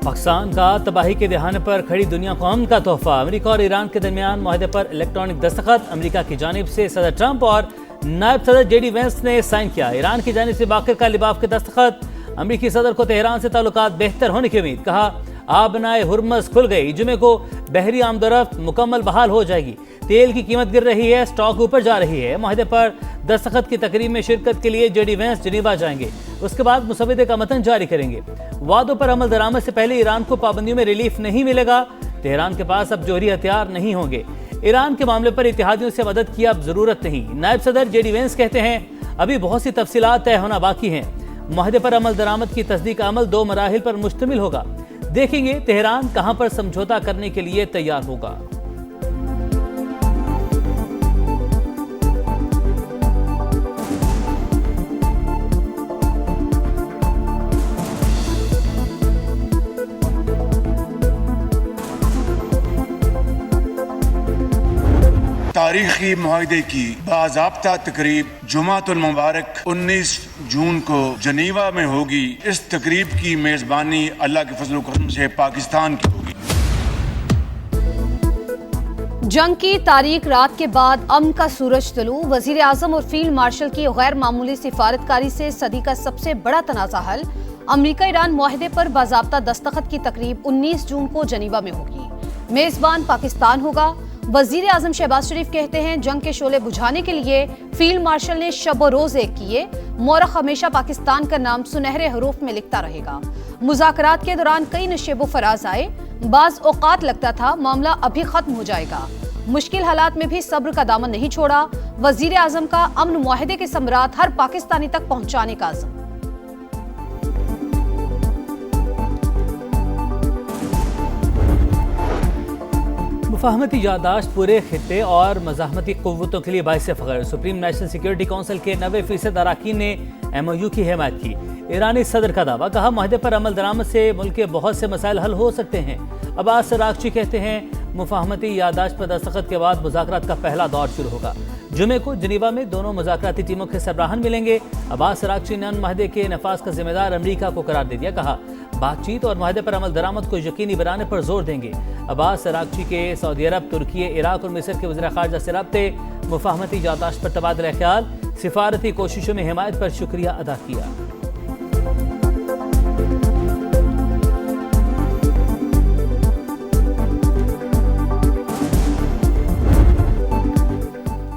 पाकिस्तान का तबाही के दहाने पर खड़ी दुनिया को अमन का तोहफा। अमेरिका और ईरान के दरमियान मुआहदे पर इलेक्ट्रॉनिक दस्तखत। अमेरिका की जानिब से सदर ट्रंप और नायब सदर JD वेंस ने साइन किया। ईरान की जानिब से बाकर का लिबाफ के दस्तखत। अमेरिकी सदर को तेहरान से ताल्लुकात बेहतर होने की उम्मीद। कहा आबनाए हुर्मस खुल गई, जुमे को बहरी आमदोरफ्त मुकम्मल बहाल हो जाएगी। तेल की कीमत गिर रही है, स्टॉक ऊपर जा रही है। मुआहदे पर दस्तखत की तकरीब में शिरकत के लिए JD वेंस जिनेवा जाएंगे। उसके बाद मुसवदे का मतन जारी करेंगे। वादों पर अमल दरामद से पहले ईरान को पाबंदियों में रिलीफ नहीं मिलेगा। तेहरान के पास अब जोहरी हथियार नहीं होंगे। ईरान के मामले पर इत्तेहादियों से मदद की अब जरूरत नहीं। नायब सदर JD वेंस कहते हैं अभी बहुत सी तफसीलात तय होना बाकी हैं। मुआहदे पर अमल दरामद की तस्दीक अमल 2 मराहिल पर मुश्तमिल होगा। देखेंगे तेहरान कहां पर समझौता करने के लिए तैयार होगा। तारीखी मुआहदे की बाज़ाब्ता तकरीब जुमातुल मुबारक 19 जून को जनीवा में होगी। इस तकरीब की मेज़बानी अल्लाह के फजल करम से पाकिस्तान की होगी। जंग की तारीख रात के बाद अमन का सूरज तलू। वजीर आजम और फील्ड मार्शल की गैर मामूली सिफारतकारी से सदी का सबसे बड़ा तनाज़ा हल। अमेरिका ईरान मुआहदे पर बाज़ाब्ता दस्तखत की तकरीब 19 जून को जनीवा में होगी। मेजबान पाकिस्तान होगा। वजीर आजम शहबाज शरीफ कहते हैं जंग के शोले बुझाने के लिए फील्ड मार्शल ने शब रोज एक किए। मोरख हमेशा पाकिस्तान का नाम सुनहरे हरूफ में लिखता रहेगा। मुज़ाकरात के दौरान कई नशेबो फराज आए। बाज औकात लगता था मामला अभी खत्म हो जाएगा। मुश्किल हालात में भी सब्र का दामन नहीं छोड़ा। वजीर आजम का अमन मुआहदे के समरात हर पाकिस्तानी तक पहुंचाने का अज़्म। मुफाहमती यादाश्त पूरे खित्ते और मज़ाहमती क़ुव्वतों के लिए बाइस फ़ख्र। सुप्रीम नेशनल सिक्योरिटी काउंसिल के 90% अरकान ने MOU की हिमायत की। ईरानी सदर का दावा। कहा मुआहदे पर अमल दरामद से मुल्क के बहुत से मसाइल हल हो सकते हैं। अब्बास अरागची कहते हैं मुफाहमती यादाश्त पर दस्तखत के बाद मुज़ाकरात का पहला दौर शुरू होगा। जुमे को जिनेवा में दोनों मुज़ाकराती टीमों के सरबराहान मिलेंगे। अब्बास अरागची ने मुआहदे के नफाज का जिम्मेदार अमरीका को करार दे दिया। कहा बातचीत और मुआहदे पर अमल दरामद को यकीनी बनाने पर जोर देंगे। अब्बास अरागची के सऊदी अरब, तुर्की, इराक और मिस्र के वज़ीर ख़ारजा से राब्ते। मुफाहमती यादाश्त पर तबादला ख्याल, सिफारती कोशिशों में हिमायत पर शुक्रिया अदा किया।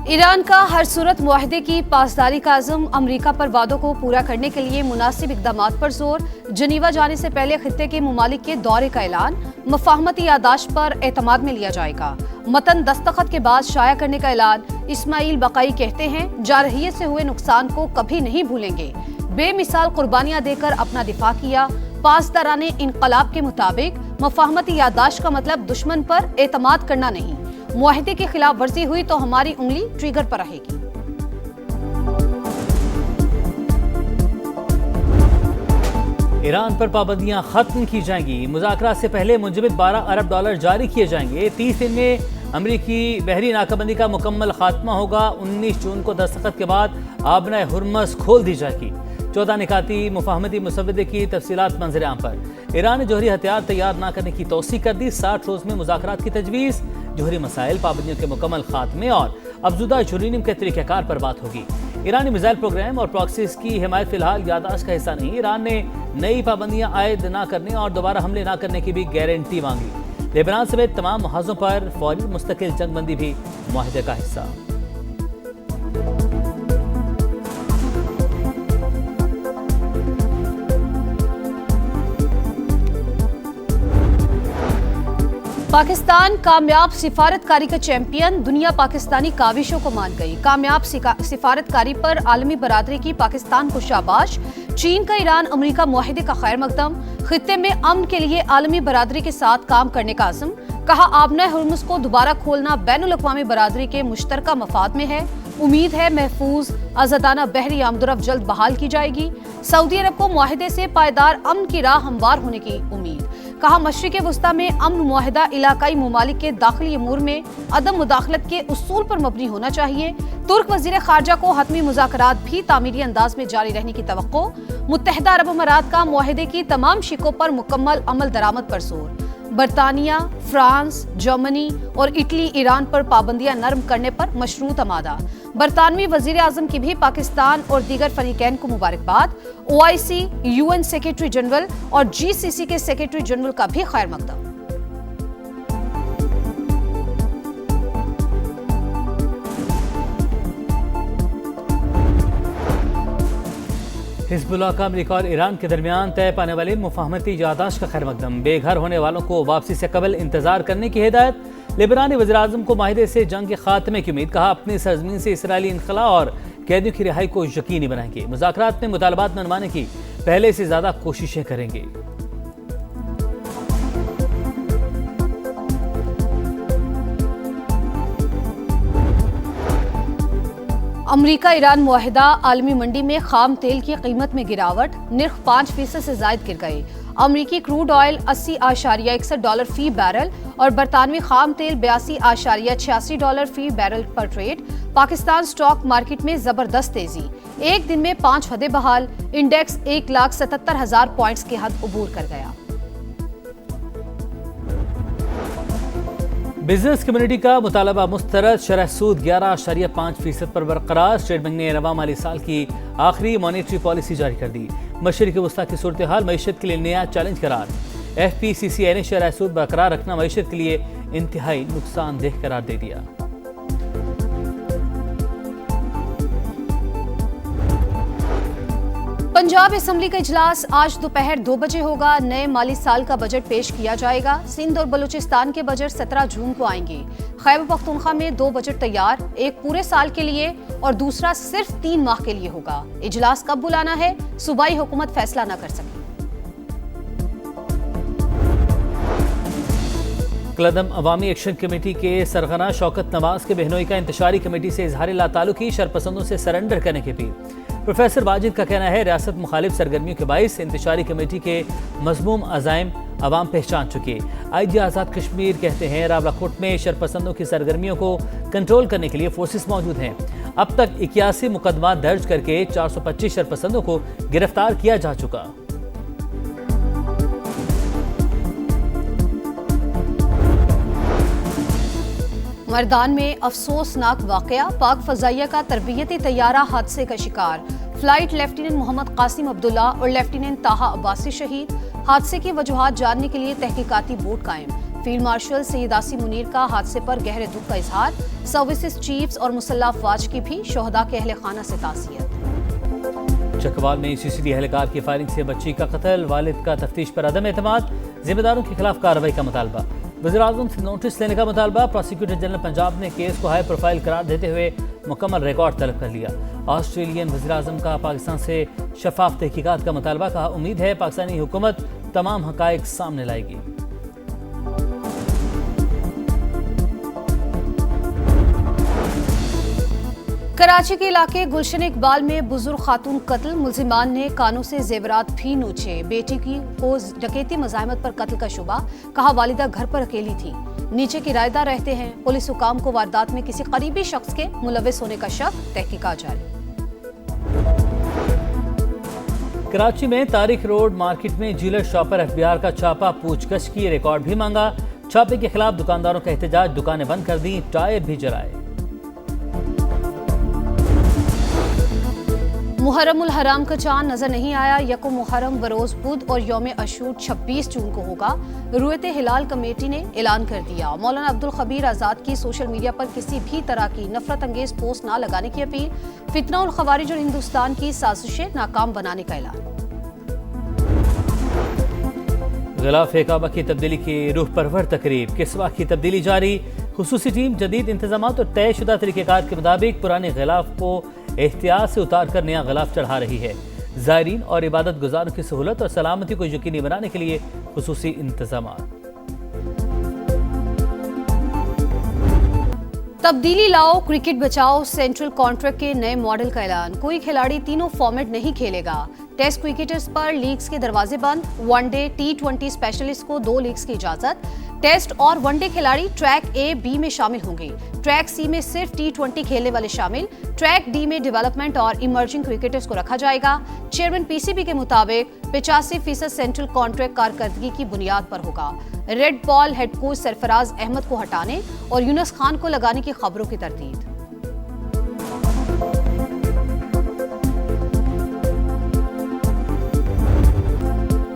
ईरान का हर सूरत मुआहदे की पासदारी का अज़म। अमरीका पर वादों को पूरा करने के लिए मुनासिब इक़दामात पर जोर। जनीवा जाने से पहले खित्ते के मुमालिक के दौरे का ऐलान। मुफाहमती यादाश्त पर एतमाद में लिया जाएगा। मतन दस्तखत के बाद शाया करने का ऐलान। इस्माइल बकाई कहते हैं जारहियत से हुए नुकसान को कभी नहीं भूलेंगे। बेमिसाल कुर्बानियां देकर अपना दिफा किया। पासदाराने इनकलाब के मुताबिक मुफाहमती यादाश्त का मतलब दुश्मन पर एतमाद करना नहीं। मुआहदे की खिलाफ वर्जी हुई तो हमारी उंगली ट्रिगर पर रहेगी। ईरान पर पाबंदियां खत्म की जाएंगी। मुज़ाकरात से पहले मुंजमद $12 अरब जारी किए जाएंगे। 30 दिन में अमरीकी बहरी नाकाबंदी का मुकम्मल खात्मा होगा। 19 जून को दस्तखत के बाद आबनाए हुर्मस खोल दी जाएगी। 14 निकाती मुफाहमती मुसवदे की तफसीलात मंजर आम पर। ईरान ने जोहरी हथियार तैयार न करने की तौसीक कर दी। 60 रोज में मुज़ाकरात की तजवीज़। जोहरी मसाइल, पाबंदियों के मुकम्मल खात्मे और अफजुदा यूरेनियम के तरीक़ाकार पर बात होगी। ईरानी मिसाइल प्रोग्राम और प्रॉक्सीज की हिमायत फिलहाल यादाश्त का हिस्सा नहीं। ईरान ने नई पाबंदियां आयद न करने और दोबारा हमले न करने की भी गारंटी मांगी। लेबनान समेत तमाम महाजों पर फौरी मुस्तकिल जंगबंदी भी मुआहदे का हिस्सा। पाकिस्तान कामयाब सिफारतकारी का चैंपियन। दुनिया पाकिस्तानी काविशों को मान गई। कामयाब सिफारतकारी पर आलमी बरादरी की पाकिस्तान को शाबाश। चीन का ईरान अमेरिका मुआहदे का खैर मकदम। खित्ते में अमन के लिए आलमी बरादरी के साथ काम करने का अज़्म। कहा आबनाए हुर्मुज़ को दोबारा खोलना बैनुल अक़वामी बरादरी के मुश्तरका मफाद में है। उम्मीद है महफूज आज़ादाना बहरी आमदोरफ्त जल्द बहाल की जाएगी। सऊदी अरब को मुआहदे से पायदार अमन की राह हमवार होने की उम्मीद। कहा मशरिक़ वस्ता में अमन मुआहिदा इलाकाई ममालिक के दाखिली अमूर में अदम मुदाखलत के उसूल पर मबनी होना चाहिए। तुर्क वज़ीर ख़ारजा को हतमी मुज़ाकरात भी तामीरी अंदाज में जारी रहने की तवक्को। मुत्तहिदा अरब अमारात का मुआहिदे की तमाम शिकों पर मुकम्मल अमल दरामद पर जोर। बरतानिया, फ्रांस, जर्मनी और इटली ईरान पर पाबंदियां नरम करने पर मशरूत आमादा। बरतानवी वजीर आजम की भी पाकिस्तान और दीगर फरीकैन को मुबारकबाद। OIC, UN सेक्रेटरी जनरल और GCC के सेक्रेटरी जनरल का भी खैर मकदम। हिजबुल्लाह का अमेरिका और ईरान के दरमियान तय पाने वाली मुफाहमती यादाश्त का खैर मकदम। बेघर होने वालों को वापसी से कबल इंतजार करने की हिदायत। लिबनानी वज़ीर-ए-आज़म को माहिदे से जंग के खात्मे की उम्मीद। कहा अपनी सरजमीन से इसराइली इनखला और कैदियों की रिहाई को यकीनी बनाएंगे। मुज़ाकरात में मुतालबात मनवाने की पहले से ज्यादा कोशिशें करेंगे। अमरीका ईरान मुआहिदा आलमी मंडी में खाम तेल की कीमत में गिरावट। निर्ख 5% से जायद गिर गई। अमरीकी क्रूड ऑयल $80.61 फी बैरल और बरतानवी खाम तेल $82.86 फी बैरल पर ट्रेड। पाकिस्तान स्टॉक मार्केट में जबरदस्त तेजी। एक दिन में 5 हदें बहाल। इंडेक्स 1,77,000 पॉइंट्स की हद अबूर कर गया। बिजनेस कम्युनिटी का मुतालबा मुस्तरद। शरह सूद 11.5% पर बरकरार। स्टेट बैंक ने रवा माली साल की आखिरी मॉनेटरी पॉलिसी जारी कर दी। मशरिक़ वस्ता की सूरत हाल मईशत के लिए नया चैलेंज करार। FPCCI ने शरह सूद बरकरार रखना मईशत के लिए इंतहाई नुकसानदेह करार दे दिया। पंजाब असेंबली का इजलास आज दोपहर 2 बजे होगा। नए माली साल का बजट पेश किया जाएगा। सिंध और बलूचिस्तान के बजट 17 जून को आएंगे। खैबर पख्तूनख्वा में 2 बजट तैयार, एक पूरे साल के लिए और दूसरा सिर्फ 3 माह के लिए होगा। इजलास कब बुलाना है, सूबाई हुकूमत फैसला न कर सकी। कलदम अवामी एक्शन कमेटी के सरगना शौकत नवाज के बहनोई का इंतशारी कमेटी से इजहार लाताल्लुकी, शरपसंदों से सरेंडर करने की अपील। प्रोफेसर वाजिद का कहना है रियासत मुखालिफ सरगर्मियों के बाइस इंतशारी कमेटी के मजमूम अज़ाइम अवाम पहचान चुके। IG आज़ाद कश्मीर कहते हैं रावलाकोट में शरपसंदों की सरगर्मियों को कंट्रोल करने के लिए फोर्सेस मौजूद हैं। अब तक 81 मुकदमा दर्ज करके 425 शरपसंदों को गिरफ्तार किया जा चुका। मर्दान में अफसोसनाक वाकया। पाक फजाइया का तरबियती तैयारा हादसे का शिकार। फ्लाइट लेफ्टिनेंट मोहम्मद कासिम अब्दुल्ला और लेफ्टिनेंट ताहा अब्बासी शहीद। हादसे की वजूहात जानने के लिए तहकीकाती बोर्ड कायम। फील्ड मार्शल सैयद आसिम मुनीर का हादसे पर गहरे दुख का इजहार। सर्विसेज चीफ्स और मुसल्लह अफवाज की भी शोहदा के अहले खाना से ताज़ियत। चकवाल में CCD एहलकार की फायरिंग से बच्ची का कत्ल। वालिद का तफ्तीश पर अदम एतमाद। जिम्मेदारों के खिलाफ कार्रवाई का मुतालबा। वज़ीर-ए-आज़म से नोटिस लेने का मुतालबा। प्रोसिक्यूटर जनरल पंजाब ने केस को हाई प्रोफाइल करार देते हुए मुकम्मल रिकॉर्ड तलब कर लिया। ऑस्ट्रेलियन वज़ीर-ए-आज़म का पाकिस्तान से शफाफ तहकीकात का मुतालबा। कहा उम्मीद है पाकिस्तानी हुकूमत तमाम हक़ाइक़ सामने लाएगी। कराची के इलाके गुलशन इकबाल में बुजुर्ग खातून कत्ल। मुल्जिमान ने कानों से जेवरात भी नोचे। बेटी की को डकैती मज़ाहमत पर कत्ल का शुबा। कहा वालिदा घर पर अकेली थी। नीचे किराएदार रहते हैं। पुलिस हुकाम को वारदात में किसी करीबी शख्स के मुलविस होने का शक। तहकीकात जारी। कराची में तारिक रोड मार्केट में ज्वेलर शॉप पर FBI का छापा। पूछगछ की रिकॉर्ड भी मांगा। छापे के खिलाफ दुकानदारों का एहतजाज। दुकानें बंद कर दी, टायर भी जलाए। मुहर्रम उल हराम का चांद नजर नहीं आया। यकुम मुहर्रम बरोज बुध और यौम अशूर 26 जून को होगा। रुयते हिलाल कमेटी ने ऐलान कर दिया। मौलाना अब्दुल खबीर आजाद की सोशल मीडिया पर किसी भी तरह की नफरत अंगेज पोस्ट ना लगाने की अपील। फितना उल खवारिज और हिंदुस्तान की साजिशें नाकाम बनाने का ऐलान। गिलाफ काबा की तब्दीली की रूह परवर तकरीब। किस्वा की तब्दीली जारी। खुसूसी टीम जदीद इंतजामात और तयशुदा तरीक़ेकार के मुताबिक पुराने गिलाफ को एहतियात से उतार कर नया गिलाफ चढ़ा रही है। ज़ायरीन और इबादत गुजारों की सहूलत और सलामती को यकीनी बनाने के लिए खुसूसी इंतजामात। तब्दीली लाओ, क्रिकेट बचाओ, सेंट्रल कॉन्ट्रैक्ट के नए मॉडल का ऐलान। कोई खिलाड़ी तीनों फॉर्मेट नहीं खेलेगा। टेस्ट क्रिकेटर्स पर लीग्स के दरवाजे बंद। वनडे T20 स्पेशलिस्ट को 2 लीग्स की इजाजत। टेस्ट और वनडे खिलाड़ी ट्रैक A, B में शामिल होंगे। ट्रैक C में सिर्फ T20 खेलने वाले शामिल। ट्रैक D में डेवलपमेंट और इमर्जिंग क्रिकेटर्स को रखा जाएगा। चेयरमैन PCB के मुताबिक 85% सेंट्रल कॉन्ट्रैक्ट कारकर्दगी की बुनियाद पर होगा। Red ball head coach Sarfaraz Ahmed को हटाने और यूनुस खान को लगाने की खबरों की तरतीब।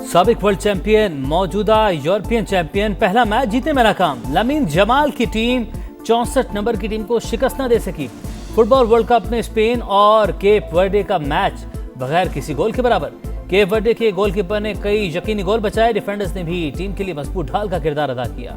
साबिक वर्ल्ड चैंपियन मौजूदा यूरोपियन चैंपियन पहला मैच जीतने में नाकाम। लामीन जमाल की टीम 64 नंबर की टीम को शिकस्त न दे सकी। फुटबॉल वर्ल्ड कप में स्पेन और केप वर्डे का मैच बगैर किसी गोल के बराबर। केप वर्डे के गोलकीपर ने कई यकीनी गोल बचाए। डिफेंडर्स ने भी टीम के लिए मजबूत ढाल का किरदार अदा किया।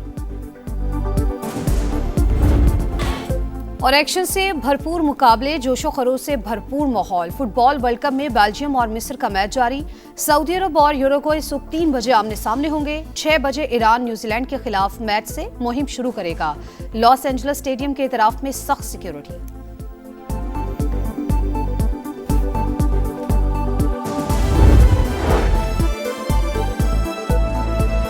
और एक्शन से भरपूर मुकाबले, जोशो खरोश से भरपूर माहौल। फुटबॉल वर्ल्ड कप में बेल्जियम और मिस्र का मैच जारी। सऊदी अरब और यूरुग्वे सुबह 3 बजे आमने सामने होंगे। 6 बजे ईरान न्यूजीलैंड के खिलाफ मैच से मुहिम शुरू करेगा। लॉस एंजल्स स्टेडियम के इतराफ में सख्त सिक्योरिटी।